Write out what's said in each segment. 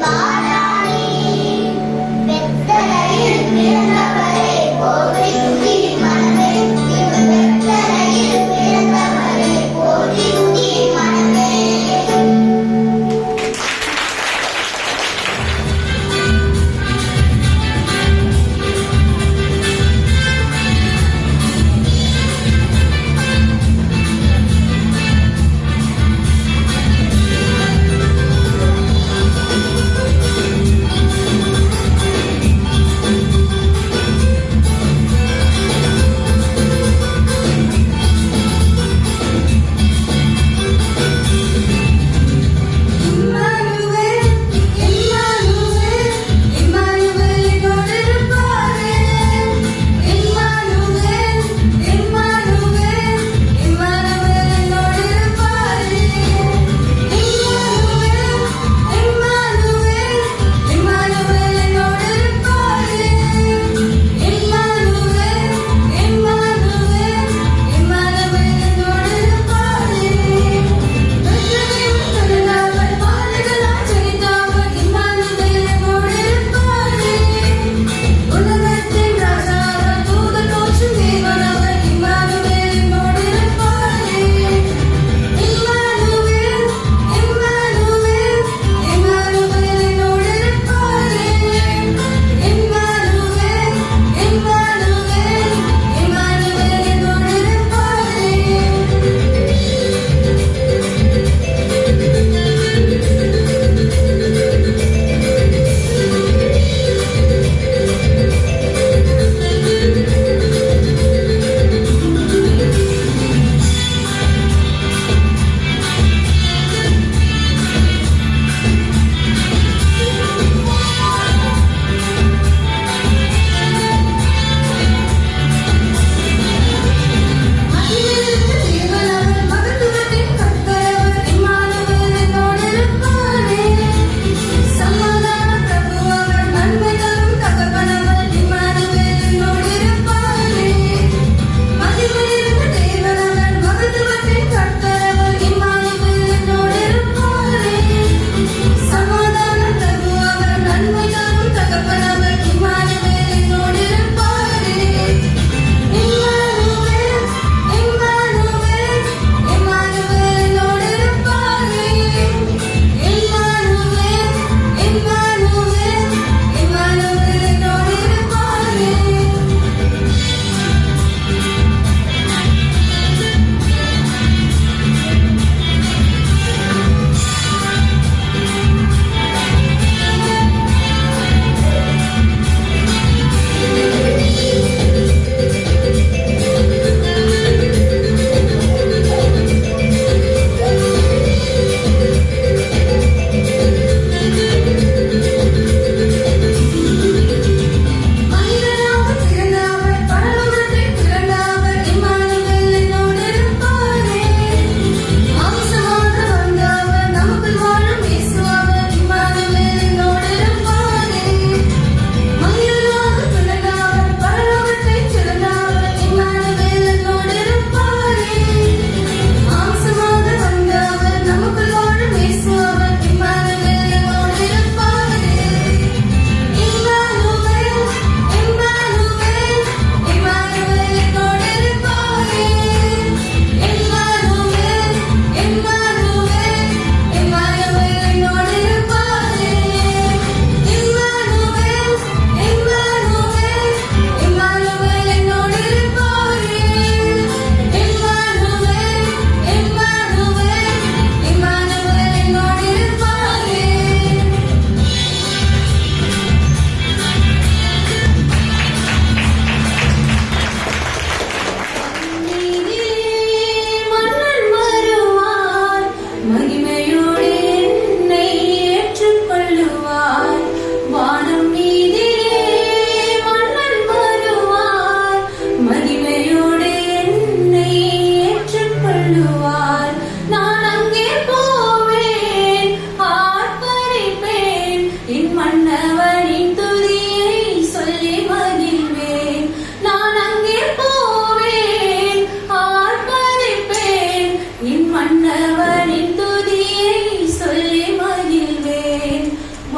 Bye.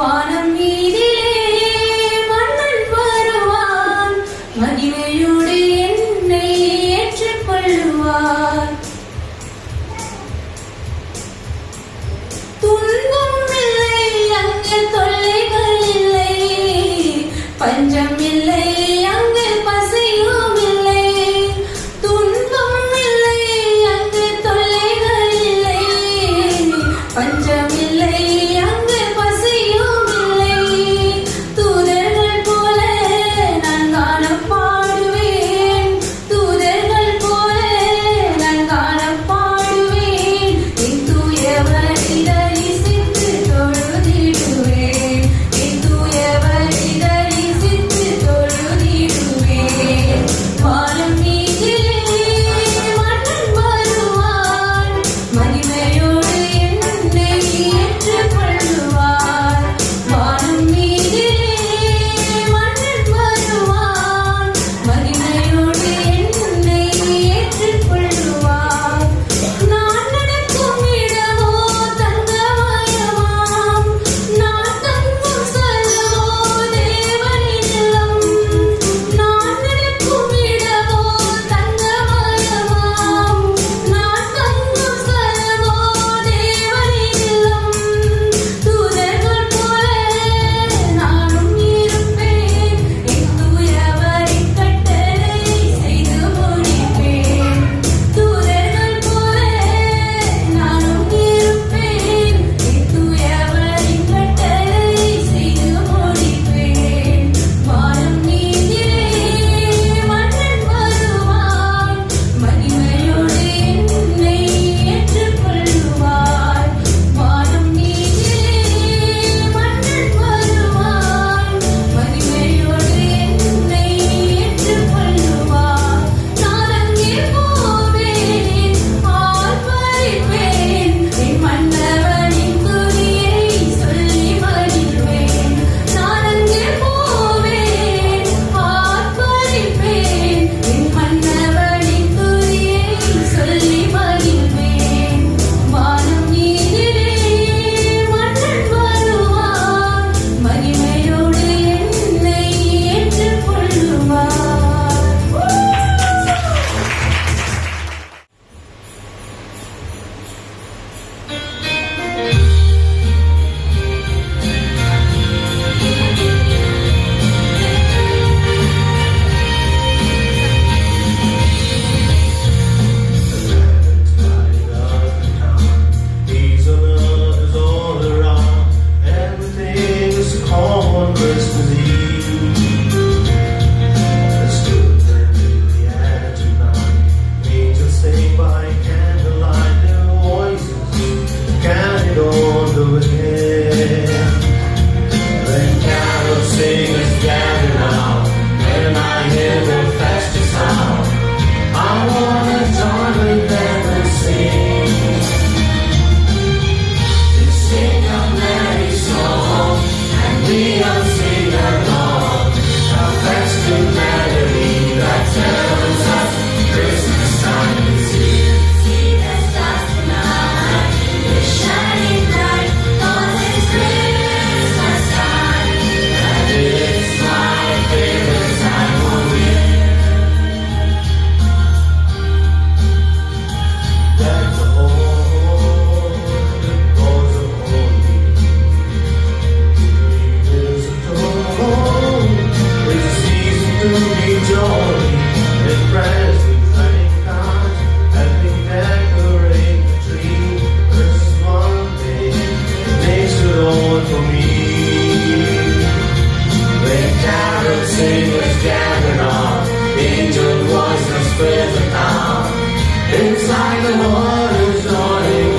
வானம் மீதிலே மன்னன் வருவான், மகிமையோடு என்னை ஏற்றுக்கொள்ளுவார். துன்பம் இல்லை, அங்கே தொல்லைகள் இல்லை, பஞ்சம் இல்லை, அங்கே பசியும் இல்லை. துன்பம் இல்லை, அங்கே தொல்லைகள் இல்லை, பஞ்சம் இல்லை, அங்கே பசியும் இல்லை. தூதர்கள் போல நான் காண பாடுவேன், தூதர்கள் போல நான் காண பாடுவேன். என் தூயவரை தரிசித்து தொழுதிடுவேன், என் தூயவரை தரிசித்து தொழுதிடுவேன். வானம் மீதிலே மன்னன் வருவான், மகிமையோடு என்னை ஏற்றுக்கொள்ளுவார். வானம் மீதிலே மன்னன் வருவான், மகிமையோடு என்னை ஏற்றுக்கொள்ளுவார். நான் நடக்கும் இடமோ தங்கமயமாம், நான் தங்கும் ஸ்தலமோ தேவனின் இல்லம். நான் நடக்கும் இடமோ தங்கமயமாம், நான் தங்கும் ஸ்தலமோ தேவனின் இல்லம். தூதர்கள் போல நானும் இருப்பேன், என் தூயவரின் கட்டளை செய்து முடிப்பேன். தூதர்கள் போல நானும் இருப்பேன், என் தூயவரின் கட்டளை செய்து முடிப்பேன். வானம் மீதிலே மன்னன் வருவான், மகிமையோடு என்னை ஏற்றுக்கொள்ளுவார். வானம் மீதிலே மன்னன் வருவான், மகிமையோடு என்னை ஏற்றுக்கொள்ளுவார். நான் அங்கே போவேன், ஆர்ப்பரிப்பேன், என் மன்னவனின் துதியை சொல்லி மகிழ்வேன். நான் அங்கே போவேன், ஆர்ப்பரிப்பேன், என் மன்னவனின் துதியை சொல்லி மகிழ்வேன். வானம் மீதிலே மன்னன் வருவான், மகிமையோடு என்னை ஏற்றுக்கொள்ளுவார். These are others all around. Everything is calm on Christmas Eve. Let's do it in the afternoon. Angels sing by candlelight, their voices carried on the wind. When carol singers gather now, when I hear their festive sound, I wanna join with them and sing. Sing a merry song, and we'll sing along. A festive melody that tells us Christmas time is here. See the stars tonight, they're shining bright, 'cause it's Christmas time, And it's my favorite time of year. That the whole goes of holy. It's a dawn, it's a season to be jolly. With presents shining cards, helping decorate the tree. Christmas one day makes it all for me. When carol singers gather on, angel voices fill the town. It's like the waters joining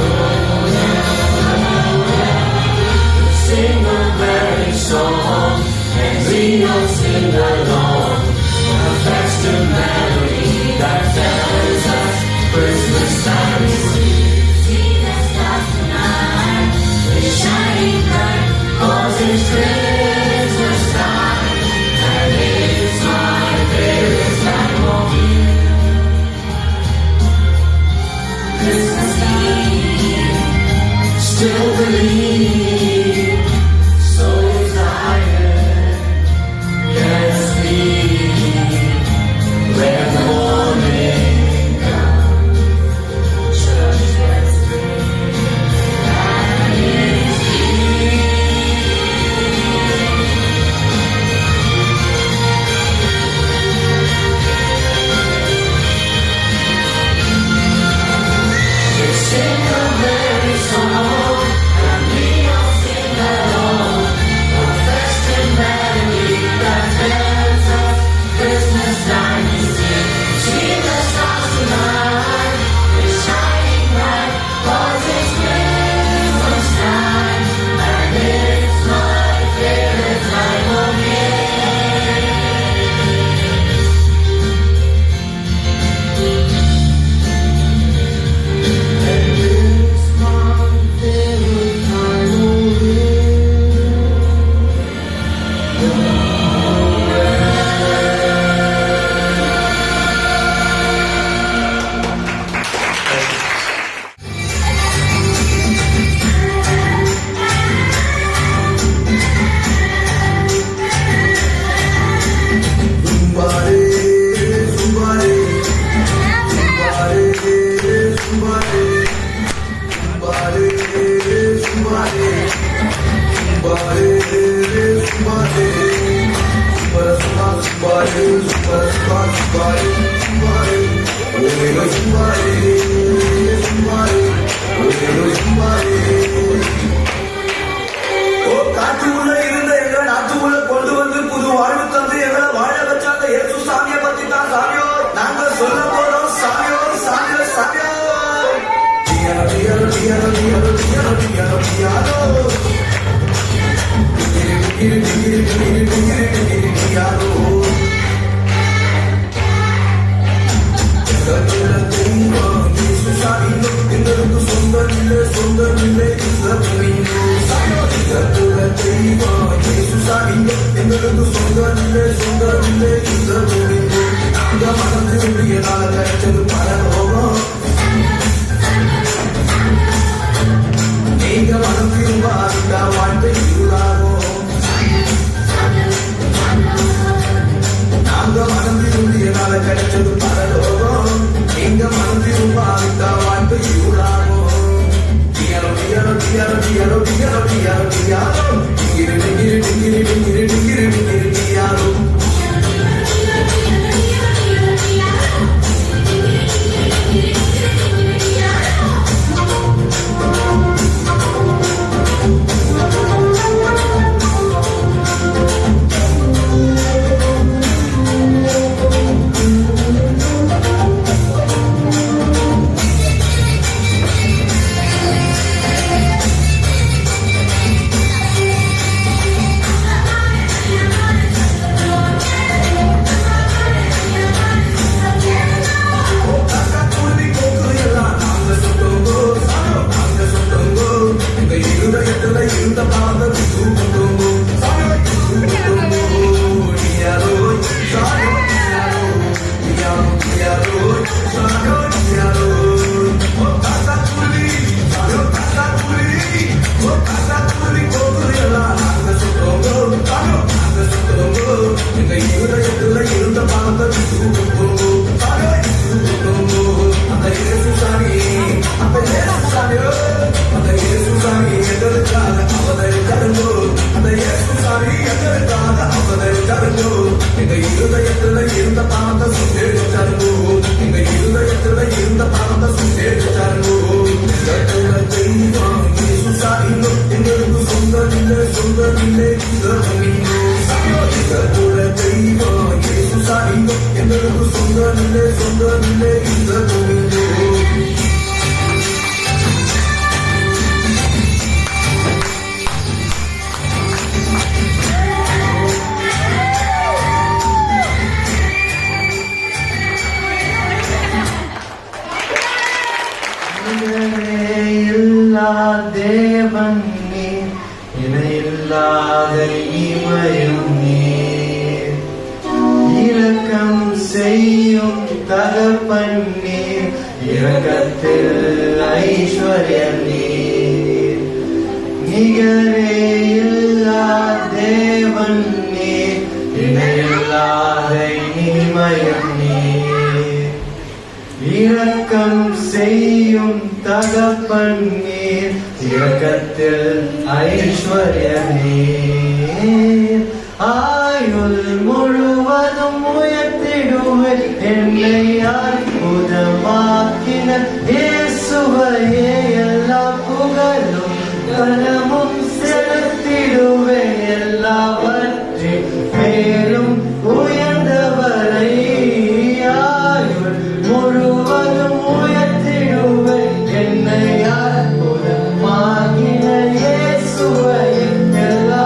sing a merry song, and we'll sing along. A festive melody that tells us Christmas time is here. see the stars tonight, they're shining bright, 'Cause it's Christmas time, and it's my favorite time of year. காட்டுக்குள்ள இருந்த எங்களை நாட்டுக்குள்ள கொண்டு வந்து புது வாழ்வு தந்து எங்களை வாழ வச்சாங்க இயேசு சாமியை பத்தி தான் சாமியோ நாங்க சொல்ல போறோம் சாமியோ சாமியோ சாமியோ டியாரோ டியாரோ டியாரோ டியாரோ டியாரோ டியாரோ டியாரோ எங்களுக்கு சொந்தமில்லை சொந்தமில்லை எங்களுக்கு சொந்தமில்லை சொந்தமில்லை இந்த மனதினுடைய நாள கிடைச்சது பரலோகம் நீங்க மனம் திரும்ப வாழ்க்கை இருளாகும் நாங்க மனம் திரும்பிய நாள கிடைச்சது பரலோகம் நீங்க மனம் திரும்ப வாழ்க்கை இருளாகும் டியாரோ டியாரோ டியாரோ டியாரோ டியாரோ டியாரோ டியாரோ டிங்கிரி டிங்கிரி டிங்கிரி டிங்கிரி டிங்கிரி டிங்கிரி டியாரோ தேவன் நீர் இணையில்லாத இமையும் நீர் இரக்கம் செய்யும் தகப்பன் நீர் இரக்கத்தில் ஐஸ்வர்யம் நீர் நிகரே இல்லா தேவன் நீர் இணையில்லாத இமையும் நீர் இரக்கம் செய்யும் தகப்பன் நீர் இரக்கத்தில் ஐஸ்வர்யமே ஆயுள் முழுவதும் உயர்த்திடுவேன் என்னை அற்புதமாக்கின இயேசுவையே எல்லா புகழும் கனமும் செலுத்திடுவேன் எல்லாவற்றின் மேலும் உயர்ந்தவரை ஆயுள் முழுவதும் உயர்த்திடுவேன் என்னை அற்புதமாகின இயேசுவை எல்லா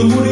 முடி